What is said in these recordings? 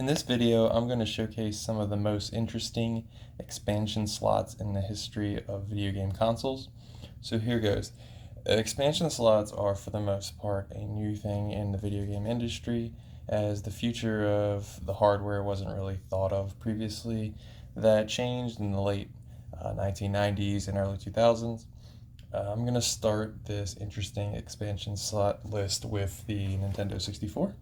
In this video, I'm going to showcase some of the most interesting expansion slots in the history of video game consoles. So here goes. Expansion slots are, for the most part, a new thing in the video game industry, as the future of the hardware wasn't really thought of previously. That changed in the late 1990s and early 2000s. I'm going to start this interesting expansion slot list with the Nintendo 64.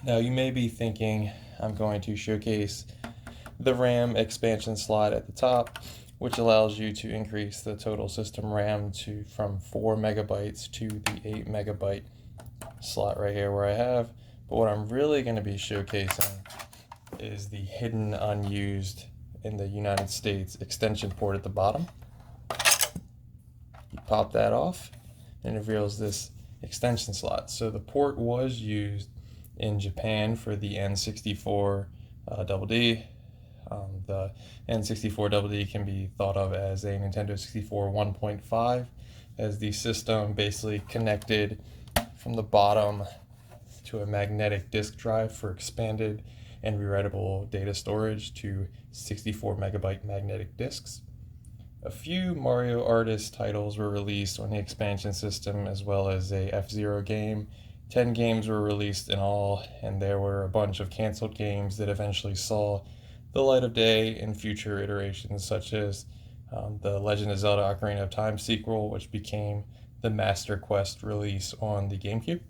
Now you may be thinking I'm going to showcase the RAM expansion slot at the top, which allows you to increase the total system RAM from 4 megabytes to the 8 megabyte slot right here where I have. But what I'm really going to be showcasing is the hidden unused in the United States extension port at the bottom. You pop that off and it reveals this extension slot. So the port was used in Japan for the N64 Double D. The N64 Double D can be thought of as a Nintendo 64 1.5, as the system basically connected from the bottom to a magnetic disk drive for expanded and rewritable data storage to 64 megabyte magnetic disks. A few Mario Artist titles were released on the expansion system, as well as a F-Zero game. 10 games were released in all, and there were a bunch of canceled games that eventually saw the light of day in future iterations, such as the Legend of Zelda Ocarina of Time sequel, which became the Master Quest release on the GameCube.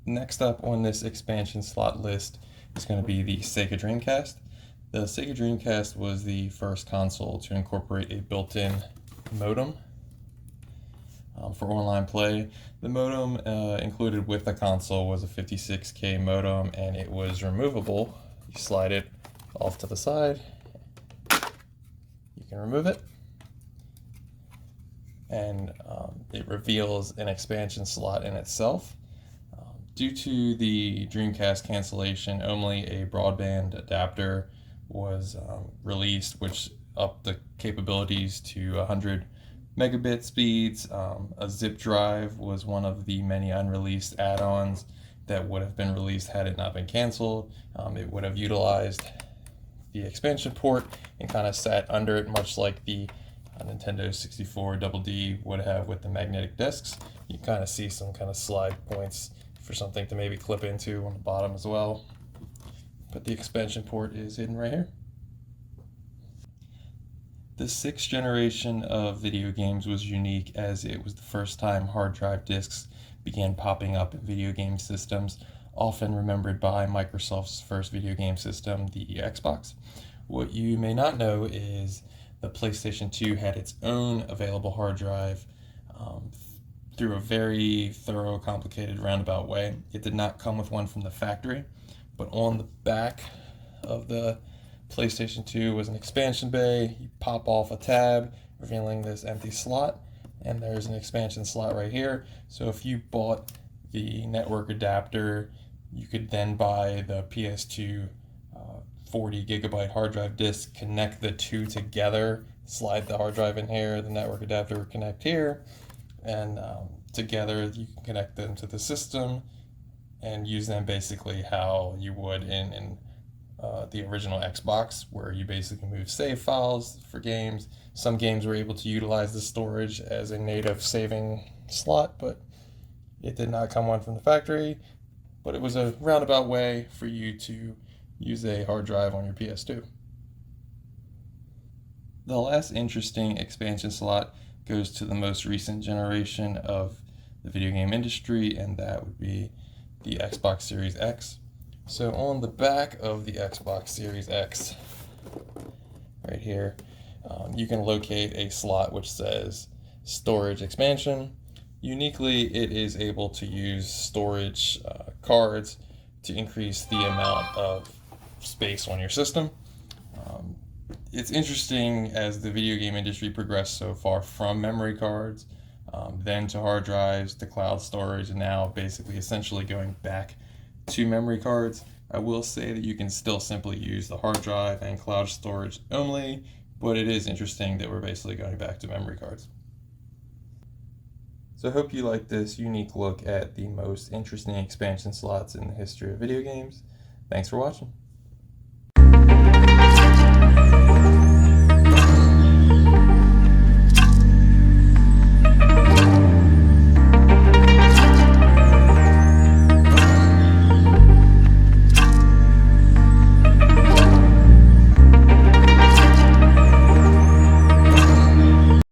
Next up on this expansion slot list is going to be the Sega Dreamcast. The Sega Dreamcast was the first console to incorporate a built-in modem for online play. The modem included with the console was a 56K modem, and it was removable. You slide it off to the side, you can remove it, and it reveals an expansion slot in itself. Due to the Dreamcast cancellation, only a broadband adapter was released, which upped the capabilities to 100 megabit speeds. A zip drive was one of the many unreleased add-ons that would have been released had it not been canceled. It would have utilized the expansion port and kind of sat under it, much like the Nintendo 64 Double D would have with the magnetic discs. You kind of see some kind of slide points for something to maybe clip into on the bottom as well. But the expansion port is hidden right here. The sixth generation of video games was unique, as it was the first time hard drive disks began popping up in video game systems, often remembered by Microsoft's first video game system, the Xbox. What you may not know is the PlayStation 2 had its own available hard drive through a very thorough, complicated, roundabout way. It did not come with one from the factory, but on the back of the PlayStation 2 was an expansion bay. You pop off a tab, revealing this empty slot, and there's an expansion slot right here. So if you bought the network adapter, you could then buy the PS2 40 gigabyte hard drive disk, connect the two together, slide the hard drive in here, the network adapter would connect here, and together you can connect them to the system and use them basically how you would in the original Xbox, where you basically move save files for games. Some games were able to utilize the storage as a native saving slot, but it did not come one from the factory. But it was a roundabout way for you to use a hard drive on your PS2. The last interesting expansion slot goes to the most recent generation of the video game industry, and that would be the Xbox Series X. So on the back of the Xbox Series X, right here, you can locate a slot which says storage expansion. Uniquely, it is able to use storage cards to increase the amount of space on your system. It's interesting as the video game industry progressed so far from memory cards, then to hard drives, to cloud storage, and now basically essentially going back to memory cards. I will say that you can still simply use the hard drive and cloud storage only, but it is interesting that we're basically going back to memory cards. So I hope you like this unique look at the most interesting expansion slots in the history of video games. Thanks for watching.